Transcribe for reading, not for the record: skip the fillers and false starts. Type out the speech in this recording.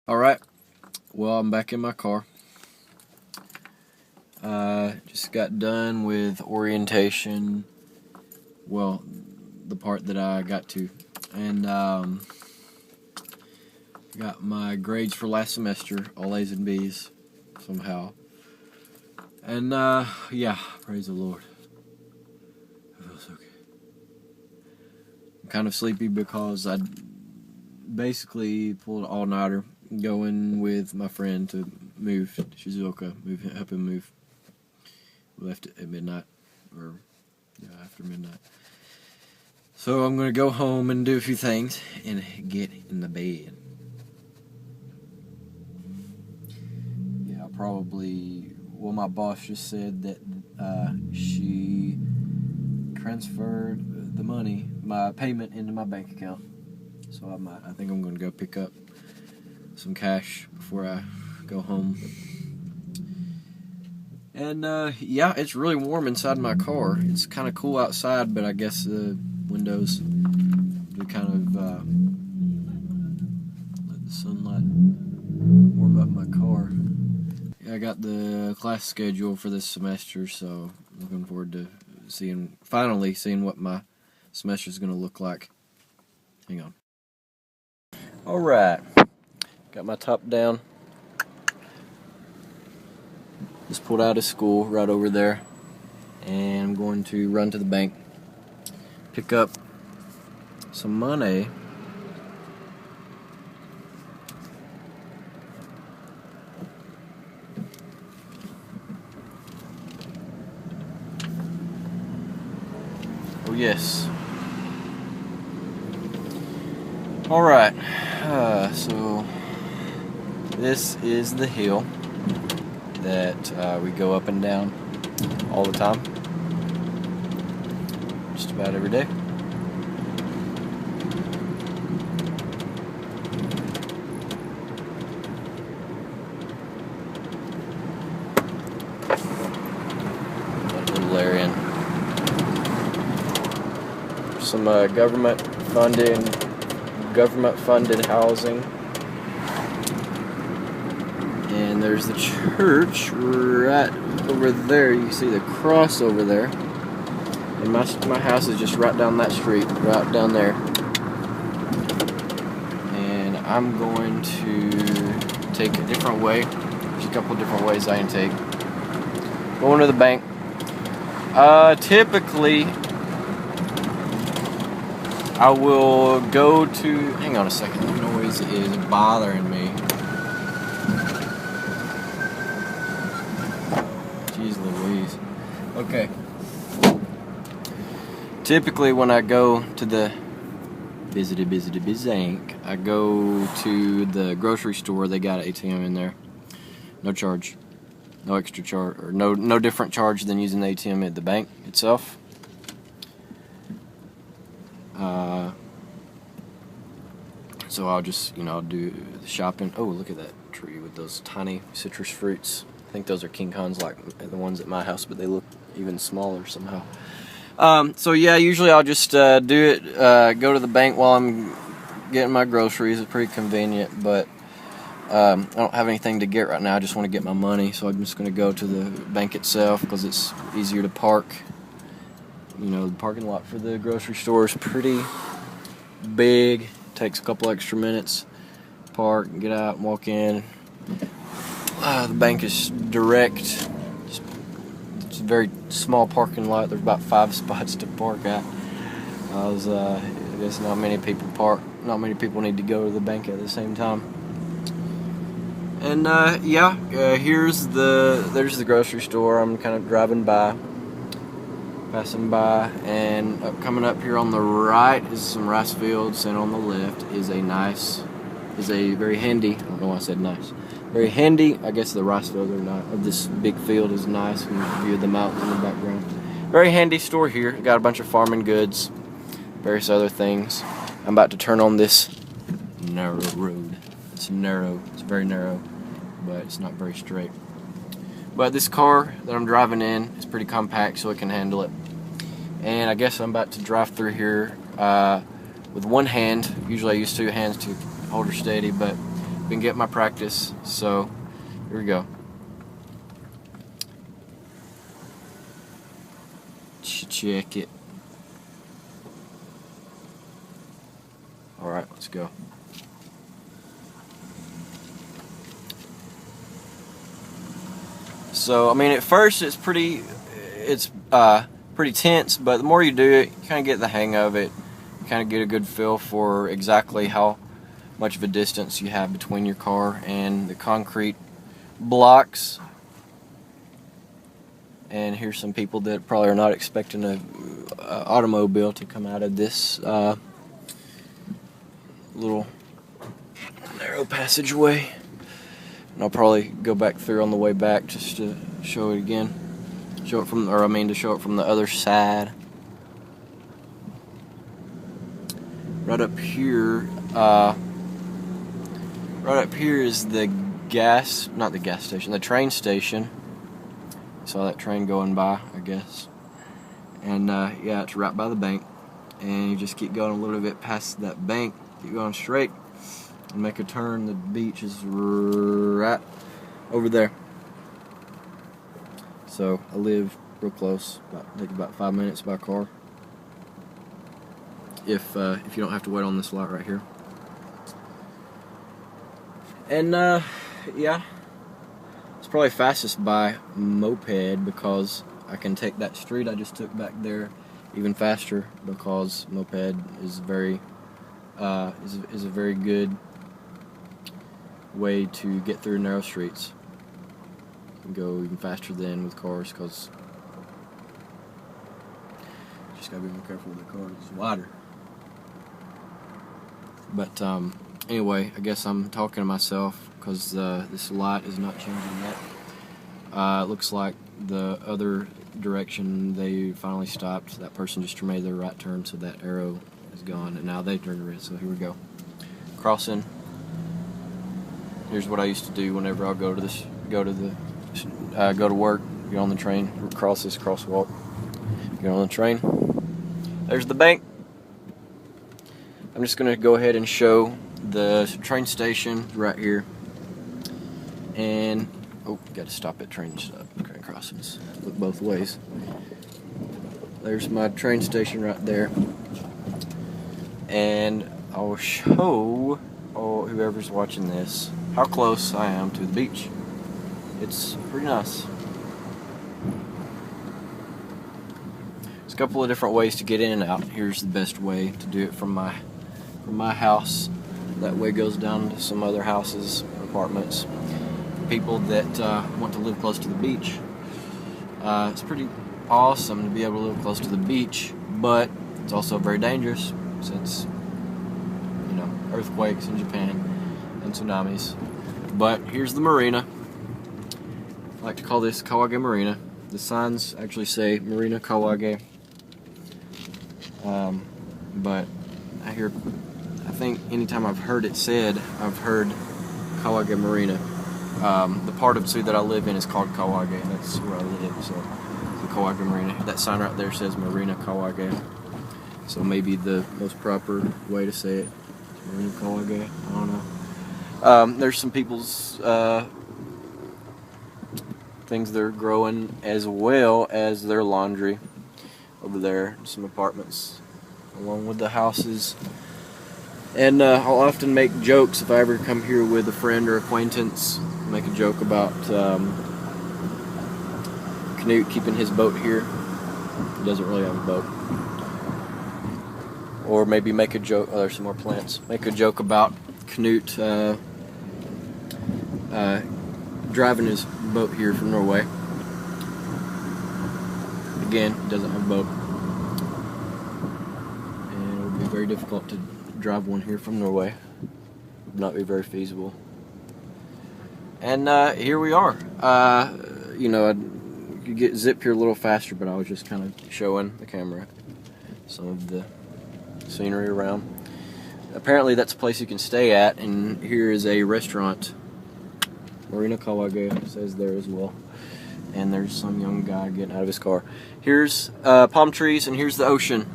Alright, well, I'm back in my car. Just got done with orientation. Well, the part that I got to. And got my grades for last semester, all A's and B's, somehow. And yeah, praise the Lord. It feels okay. I'm kind of sleepy because I basically pulled an all-nighter going with my friend to move Shizuoka, help him move. We left at midnight, or after midnight. So I'm gonna go home and do a few things and get in the bed. Yeah, probably. Well, my boss just said that she transferred the money, my payment, into my bank account. So I think I'm gonna go pick up some cash before I go home. And yeah, it's really warm inside my car. It's kind of cool outside, but I guess the windows do kind of let the sunlight warm up my car. Yeah, I got the class schedule for this semester, so I'm looking forward to finally seeing what my semester is going to look like. Hang on. Alright, got my top down. Just pulled out of school right over there, and I'm going to run to the bank, pick up some money. Oh yes. Alright, so this is the hill that we go up and down all the time, just about every day. That little area. Some government-funded housing. And there's the church right over there. You can see the cross over there. And my house is just right down that street, right down there. And I'm going to take a different way. There's a couple different ways I can take. Going to the bank. Typically, I will go to... Hang on a second. The noise is bothering me. Jeez Louise. Okay. Typically, when I go to the bank, I go to the grocery store. They got an ATM in there. No charge. No extra charge. Or no different charge than using the ATM at the bank itself. So I'll just, do the shopping. Oh, look at that tree with those tiny citrus fruits. I think those are King Khans, like the ones at my house, but they look even smaller somehow. So yeah, usually I'll just go to the bank while I'm getting my groceries. It's pretty convenient, but I don't have anything to get right now. I just want to get my money, so I'm just going to go to the bank itself because it's easier to park. The parking lot for the grocery store is pretty big. Takes a couple extra minutes. Park, get out, and walk in. The bank is direct. It's a very small parking lot. There's about 5 spots to park at. I guess not many people park. Not many people need to go to the bank at the same time. And there's the grocery store. I'm kind of passing by, and coming up here on the right is some rice fields, and on the left is a very handy, I don't know why I said nice, very handy, I guess the rice fields are not, this big field is nice, and you can view the mountains in the background. Very handy store here, got a bunch of farming goods, various other things. I'm about to turn on this narrow road. It's narrow, it's very narrow, but it's not very straight. But this car that I'm driving in is pretty compact, so it can handle it. And I guess I'm about to drive through here with one hand. Usually I use 2 hands to hold her steady, but been getting my practice. So here we go. Check it. All right, let's go. So I mean, at first it's pretty tense, but the more you do it, you kind of get the hang of it. You kind of get a good feel for exactly how much of a distance you have between your car and the concrete blocks. And here's some people that probably are not expecting a automobile to come out of this little narrow passageway. And I'll probably go back through on the way back just to show it again. To show it from the other side. Right up here is the the train station. Saw that train going by, I guess. And yeah, it's right by the bank. And you just keep going a little bit past that bank, keep going straight, and make a turn. The beach is right over there. So I live real close. Take about 5 minutes by car. If you don't have to wait on this lot right here. And yeah. It's probably fastest by moped because I can take that street I just took back there even faster, because moped is very is a very good way to get through narrow streets. You can go even faster than with cars, because just gotta be more careful with the cars. It's wider. But anyway, I guess I'm talking to myself because this light is not changing yet. It looks like the other direction they finally stopped. That person just made their right turn, so that arrow is gone, and now they turned red. So here we go, crossing. Here's what I used to do whenever I go to work. Get on the train, cross this crosswalk. Get on the train. There's the bank. I'm just going to go ahead and show the train station right here. And, oh, got to stop at train crossings. Look both ways. There's my train station right there. And I'll show whoever's watching this how close I am to the beach. It's pretty nice. There's a couple of different ways to get in and out. Here's the best way to do it from my house. That way goes down to some other houses, apartments. For people that want to live close to the beach. It's pretty awesome to be able to live close to the beach, but it's also very dangerous since, you know, earthquakes in Japan and tsunamis. But here's the marina. I like to call this Kawage Marina. The signs actually say Marina Kawage. But I think anytime I've heard it said, I've heard Kawage Marina. The part of Tsu that I live in is called Kawage. That's where I live, so the Kawage Marina. That sign right there says Marina Kawage. So maybe the most proper way to say it, Marina Kawage. I don't know. There's some people's things they're growing, as well as their laundry over there. Some apartments along with the houses. And I'll often make jokes if I ever come here with a friend or acquaintance. Make a joke about Knut keeping his boat here. He doesn't really have a boat. Or maybe make a joke. Oh, there's some more plants. Make a joke about Knut driving his boat here from Norway. Again, he doesn't have a boat. And it would be very difficult to drive one here from Norway. Would not be very feasible. And here we are. You know, I could zip here a little faster, but I was just kind of showing the camera some of the scenery around. Apparently that's a place you can stay at, and here is a restaurant. Marina Kawage says there as well. And there's some young guy getting out of his car. Here's palm trees, and here's the ocean.